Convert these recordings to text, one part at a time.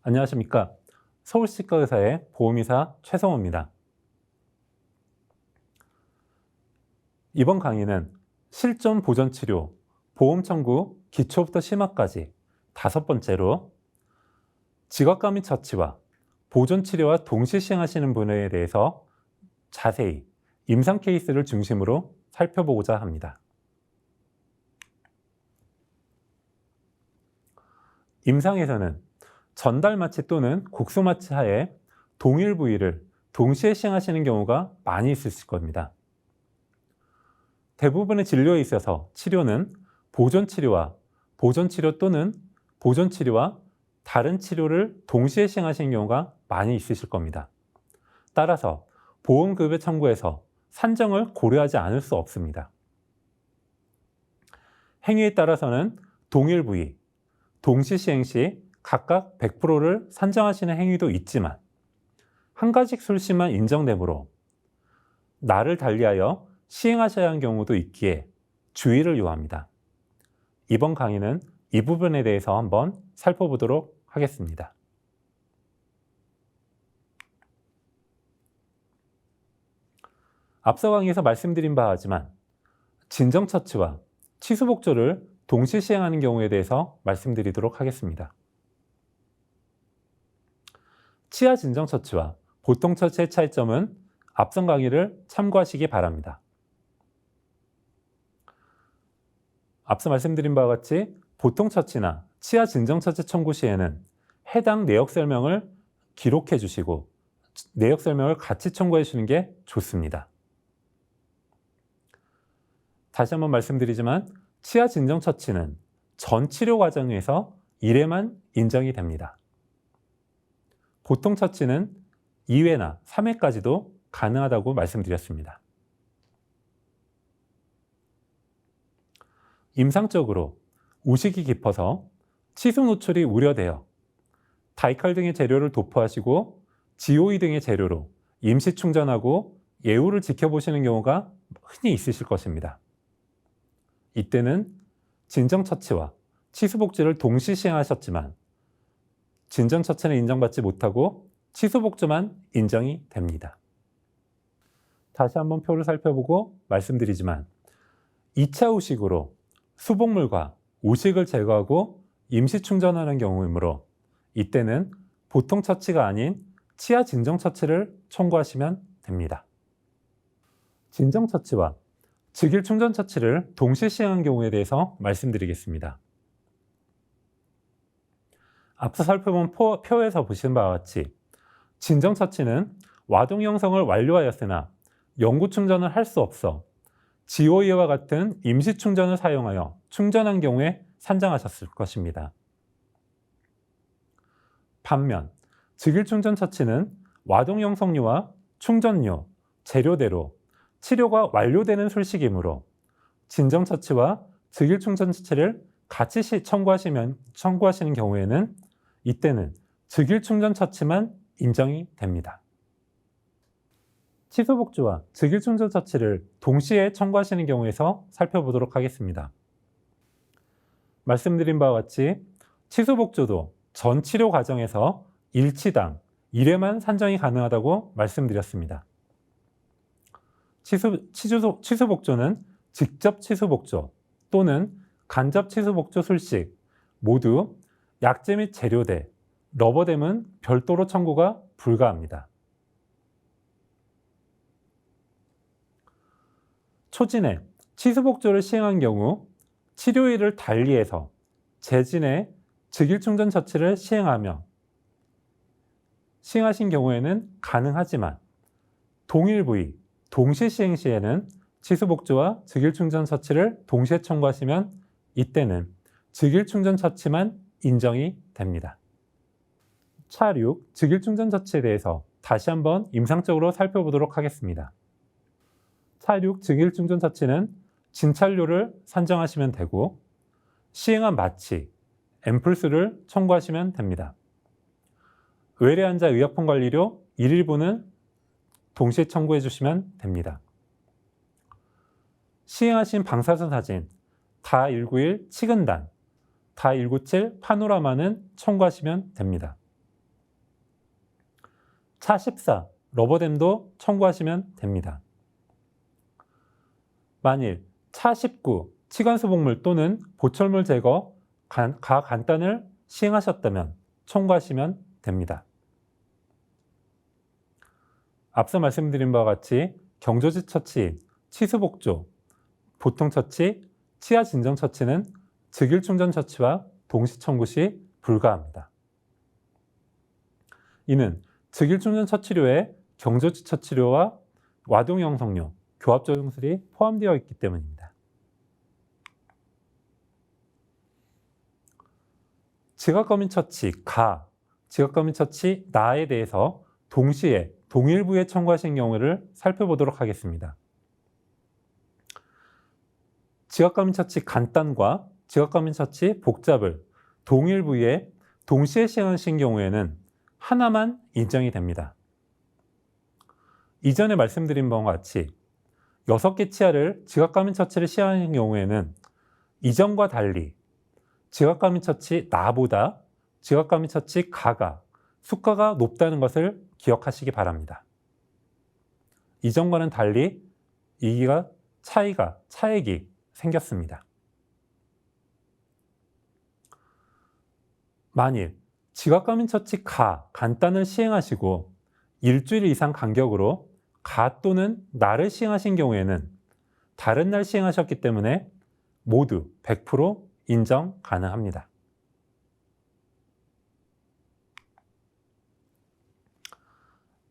안녕하십니까. 서울치과의사의 보험의사 최성호입니다. 이번 강의는 실존 보전치료, 보험 청구, 기초부터 심화까지 5번째로 지각감 및 처치와 보존치료와 동시 시행하시는 분에 대해서 자세히 임상 케이스를 중심으로 살펴보고자 합니다. 임상에서는 전달마취 또는 국소마취 하에 동일 부위를 동시에 시행하시는 경우가 많이 있으실 겁니다. 대부분의 진료에 있어서 치료는 보존치료 또는 보존치료와 다른 치료를 동시에 시행하시는 경우가 많이 있으실 겁니다. 따라서 보험급여 청구에서 산정을 고려하지 않을 수 없습니다. 행위에 따라서는 동일 부위, 동시 시행 시 각각 100%를 산정하시는 행위도 있지만 한 가지 술시만 인정되므로 날을 달리하여 시행하셔야 하는 경우도 있기에 주의를 요합니다. 이번 강의는 이 부분에 대해서 한번 살펴보도록 하겠습니다. 앞서 강의에서 말씀드린 바와 같지만 진정처치와 치수복조를 동시 시행하는 경우에 대해서 말씀드리도록 하겠습니다. 치아 진정처치와 보통처치의 차이점은 앞선 강의를 참고하시기 바랍니다. 앞서 말씀드린 바와 같이 보통처치나 치아 진정처치 청구 시에는 해당 내역 설명을 기록해 주시고 내역 설명을 같이 청구해 주시는 게 좋습니다. 다시 한번 말씀드리지만 치아 진정처치는 전 치료 과정에서 1회만 인정이 됩니다. 보통처치는 2회나 3회까지도 가능하다고 말씀드렸습니다. 임상적으로 우식이 깊어서 치수 노출이 우려되어 다이칼 등의 재료를 도포하시고 GOE 등의 재료로 임시 충전하고 예후를 지켜보시는 경우가 흔히 있으실 것입니다. 이때는 진정처치와 치수복조를 동시 시행하셨지만 진정처치는 인정받지 못하고 치수복조만 인정이 됩니다. 다시 한번 표를 살펴보고 말씀드리지만 2차 우식으로 수복물과 우식을 제거하고 임시 충전하는 경우이므로 이때는 보통 처치가 아닌 치아 진정처치를 청구하시면 됩니다. 진정처치와 즉일 충전 처치를 동시 시행한 경우에 대해서 말씀드리겠습니다. 앞서 살펴본 표에서 보신 바와 같이 진정처치는 와동 형성을 완료하였으나 영구 충전을 할 수 없어 GOE와 같은 임시 충전을 사용하여 충전한 경우에 산정하셨을 것입니다. 반면 즉일 충전 처치는 와동 형성료와 충전료, 재료대로 치료가 완료되는 술식이므로 진정처치와 즉일 충전 처치를 같이 청구하시는 경우에는 이때는 즉일 충전 처치만 인정이 됩니다. 치수복조와 즉일 충전 처치를 동시에 청구하시는 경우에서 살펴보도록 하겠습니다. 말씀드린 바와 같이 치수복조도 전 치료 과정에서 일치당 1회만 산정이 가능하다고 말씀드렸습니다. 치수복조는 직접 치수복조 또는 간접 치수복조 술식 모두 약재 및 재료대, 러버댐은 별도로 청구가 불가합니다. 초진에 치수복조를 시행한 경우 치료일을 달리해서 재진에 즉일 충전 처치를 시행하신 경우에는 가능하지만 동일 부위, 동시 시행 시에는 치수복조와 즉일 충전 처치를 동시에 청구하시면 이때는 즉일 충전 처치만 인정이 됩니다. 차 6, 즉일 충전 처치에 대해서 다시 한번 임상적으로 살펴보도록 하겠습니다. 차 6, 즉일 충전 처치는 진찰료를 산정하시면 되고 시행한 마취, 앰플수를 청구하시면 됩니다. 외래환자 의약품 관리료 1일분은 동시에 청구해 주시면 됩니다. 시행하신 방사선 사진 다191 치근단, 다197 파노라마는 청구하시면 됩니다. 차 14, 러버댐도 청구하시면 됩니다. 만일 차 19, 치관수복물 또는 보철물 제거 간단을 시행하셨다면 청구하시면 됩니다. 앞서 말씀드린 바와 같이 경조지 처치, 치수복조, 보통처치, 치아진정처치는 즉일충전처치와 동시청구 시 불가합니다. 이는 즉일충전처치료에 경조지 처치료와 와동형성료, 교합조종술이 포함되어 있기 때문입니다. 지각거민처치 지각거민처치 나에 대해서 동시에 동일 부위에 청구하신 경우를 살펴보도록 하겠습니다. 지각거민처치 간단과 지각거민처치 복잡을 동일 부위에 동시에 시행하신 경우에는 하나만 인정이 됩니다. 이전에 말씀드린 바와 같이 6개 치아를 지각거민처치를 시행하는 경우에는 이전과 달리 지각거민처치 나보다 지각거민처치 가가 수가가 높다는 것을 기억하시기 바랍니다. 이전과는 달리 차액이 생겼습니다. 만일 지각거민처치 간단을 시행하시고 일주일 이상 간격으로 또는 나를 시행하신 경우에는 다른 날 시행하셨기 때문에 모두 100% 인정 가능합니다.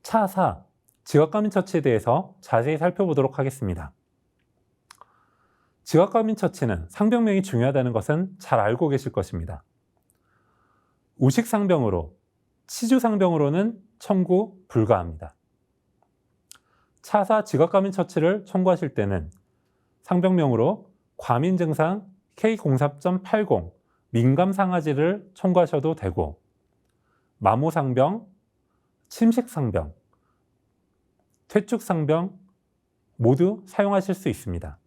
차 4, 지각거민처치에 대해서 자세히 살펴보도록 하겠습니다. 지각거민처치는 상병명이 중요하다는 것은 잘 알고 계실 것입니다. 우식상병으로, 치주상병으로는 청구 불가합니다. 차 4 지각거민처치를 청구하실 때는 상병명으로 과민증상 K03.80 민감상아지를 청구하셔도 되고 마모상병, 침식상병, 퇴축상병 모두 사용하실 수 있습니다.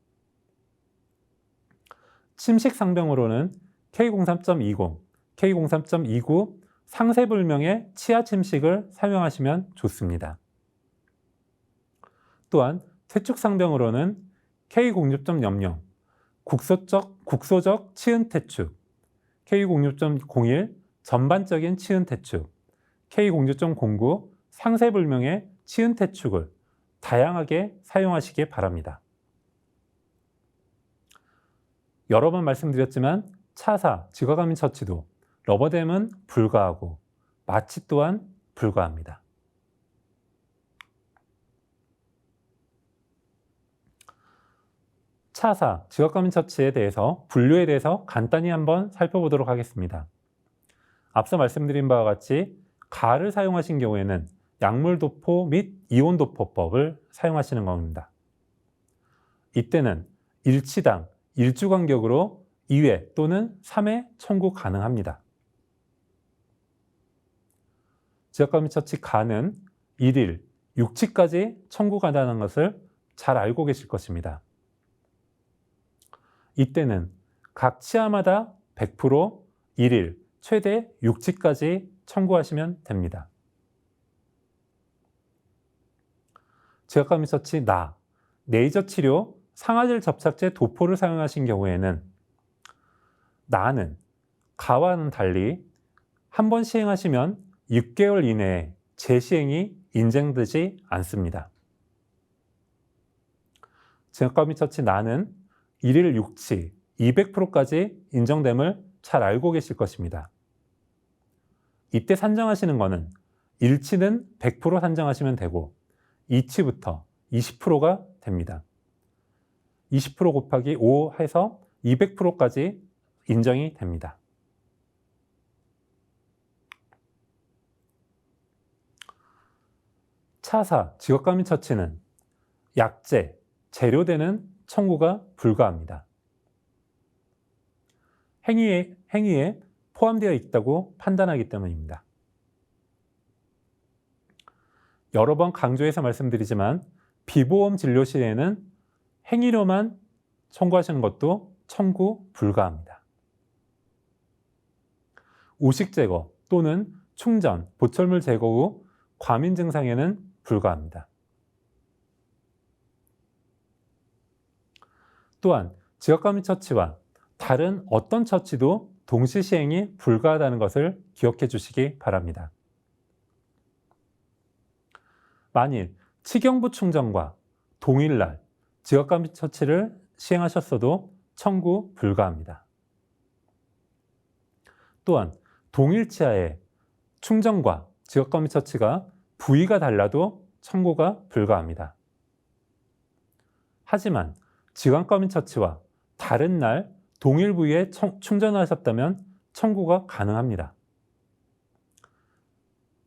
침식상병으로는 K03.20, K03.29 상세불명의 치아침식을 사용하시면 좋습니다. 또한 퇴축상병으로는 K06.00 국소적 치은퇴축, K06.01 전반적인 치은퇴축, K06.09 상세불명의 치은퇴축을 다양하게 사용하시기 바랍니다. 여러 번 말씀드렸지만 차 4 지각거민처치도 러버댐은 불가하고 마취 또한 불가합니다. 차 4 지각거민처치에 대해서 분류에 대해서 간단히 한번 살펴보도록 하겠습니다. 앞서 말씀드린 바와 같이 가를 사용하신 경우에는 약물도포 및 이온도포법을 사용하시는 겁니다. 이때는 일치당 1주 간격으로 2회 또는 3회 청구 가능합니다. 지각거민처치 가는 1일, 6치까지 청구 가능한 것을 잘 알고 계실 것입니다. 이때는 각 치아마다 100% 1일, 최대 6치까지 청구하시면 됩니다. 지각거민처치 레이저 치료, 상아질 접착제 도포를 사용하신 경우에는 나는 가와는 달리 한 번 시행하시면 6개월 이내에 재시행이 인정되지 않습니다. 지각거민처치 나는 1일 6치, 200%까지 인정됨을 잘 알고 계실 것입니다. 이때 산정하시는 것은 1치는 100% 산정하시면 되고 2치부터 20%가 됩니다. 20% 곱하기 5 해서 200%까지 인정이 됩니다. 차 4 지각거민처치는 약재, 재료되는 청구가 불가합니다. 행위에 포함되어 있다고 판단하기 때문입니다. 여러 번 강조해서 말씀드리지만 비보험 진료 시에는 행위료만 청구하시는 것도 청구 불가합니다. 우식 제거 또는 충전, 보철물 제거 후 과민 증상에는 불과합니다. 또한 지각과민 처치와 다른 어떤 처치도 동시 시행이 불가하다는 것을 기억해 주시기 바랍니다. 만일 치경부 충전과 동일날 지각과민 처치를 시행하셨어도 청구 불가합니다. 또한 동일 치아의 충전과 지각과민 처치가 부위가 달라도 청구가 불가합니다. 하지만 지각과민 처치와 다른 날 동일 부위에 충전하셨다면 청구가 가능합니다.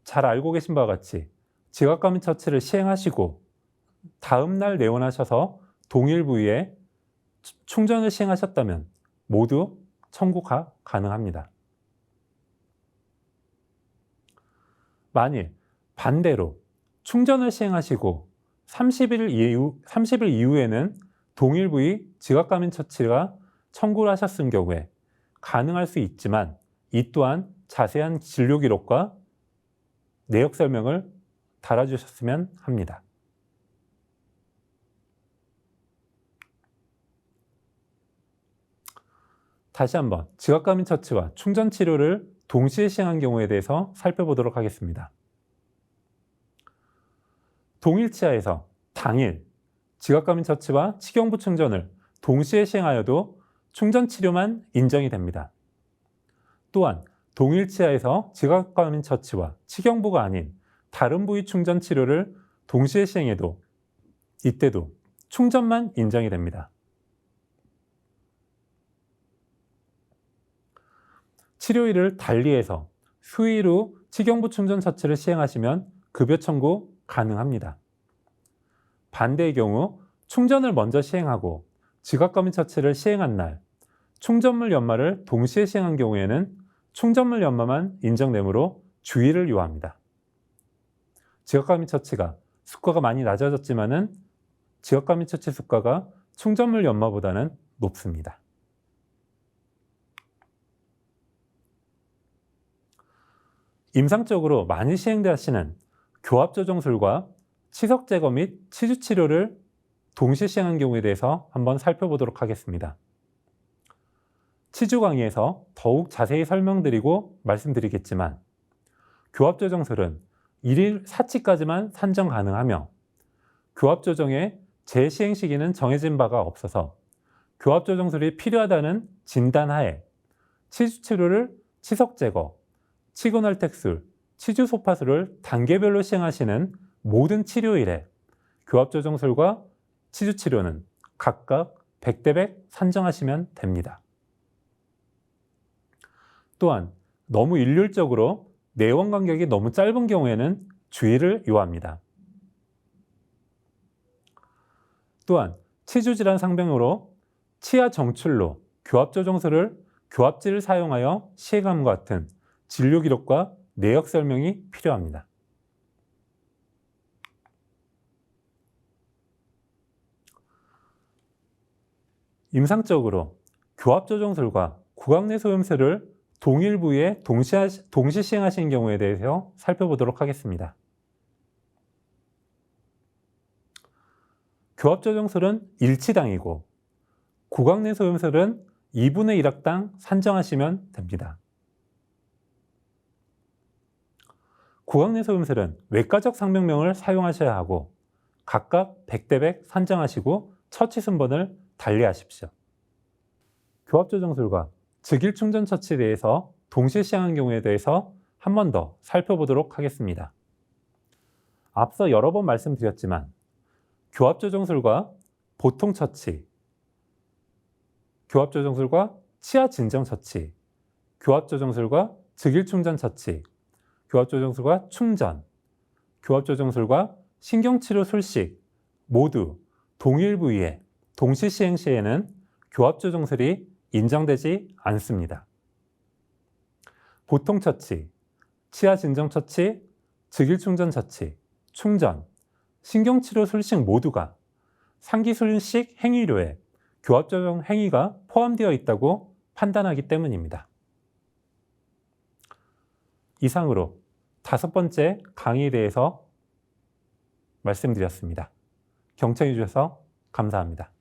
잘 알고 계신 바와 같이 지각과민 처치를 시행하시고 다음 날 내원하셔서 동일 부위에 충전을 시행하셨다면 모두 청구가 가능합니다. 만일 반대로 충전을 시행하시고 30일 이후에는 동일 부위 지각과민 처치가 청구를 하셨을 경우에 가능할 수 있지만 이 또한 자세한 진료 기록과 내역 설명을 달아주셨으면 합니다. 다시 한번 지각과민 처치와 충전 치료를 동시에 시행한 경우에 대해서 살펴보도록 하겠습니다. 동일 치아에서 당일 지각과민 처치와 치경부 충전을 동시에 시행하여도 충전 치료만 인정이 됩니다. 또한 동일 치아에서 지각과민 처치와 치경부가 아닌 다른 부위 충전 치료를 동시에 시행해도 이때도 충전만 인정이 됩니다. 치료일을 달리해서 수일 후 치경부 충전 처치를 시행하시면 급여 청구 가능합니다. 반대의 경우 충전을 먼저 시행하고 지각과민 처치를 시행한 날 충전물 연마를 동시에 시행한 경우에는 충전물 연마만 인정되므로 주의를 요합니다. 지각과민 처치가 수가가 많이 낮아졌지만은 지각과민 처치 수가가 충전물 연마보다는 높습니다. 임상적으로 많이 시행되시는 교합조정술과 치석 제거 및 치주 치료를 동시에 시행한 경우에 대해서 한번 살펴보도록 하겠습니다. 치주 강의에서 더욱 자세히 설명드리고 말씀드리겠지만 교합조정술은 1일 4치까지만 산정 가능하며 교합조정의 재시행 시기는 정해진 바가 없어서 교합조정술이 필요하다는 진단하에 치주치료를 치석 제거, 치고널텍술, 치주소파술을 단계별로 시행하시는 모든 치료일에 교합조정술과 치주치료는 각각 100대 100 산정하시면 됩니다. 또한 너무 일률적으로 내원 간격이 너무 짧은 경우에는 주의를 요합니다. 또한 치주질환 상병으로 치아 정출로 교합조정술을 교합지를 사용하여 시행함과 같은 진료 기록과 내역 설명이 필요합니다. 임상적으로 교합조정술과 구강내 소염술을 동일 부위에 동시 시행하시는 경우에 대해서 살펴보도록 하겠습니다. 교합조정술은 일치당이고 구강내 소염술은 2분의 1학당 산정하시면 됩니다. 구강내 소염술은 외과적 상병명을 사용하셔야 하고 각각 100대 100 산정하시고 처치 순번을 달리하십시오. 교합조정술과 즉일충전 처치에 대해서 동시에 시행한 경우에 대해서 한 번 더 살펴보도록 하겠습니다. 앞서 여러 번 말씀드렸지만 교합조정술과 보통처치, 교합조정술과 치아진정처치, 교합조정술과 즉일충전처치, 교합조정술과 충전, 교합조정술과 신경치료 술식 모두 동일 부위에 동시 시행 시에는 교합조정술이 인정되지 않습니다. 보통처치, 치아진정처치, 즉일충전처치, 충전, 신경치료 술식 모두가 상기술식 행위료에 교합조정 행위가 포함되어 있다고 판단하기 때문입니다. 이상으로 5번째 강의에 대해서 말씀드렸습니다. 경청해 주셔서 감사합니다.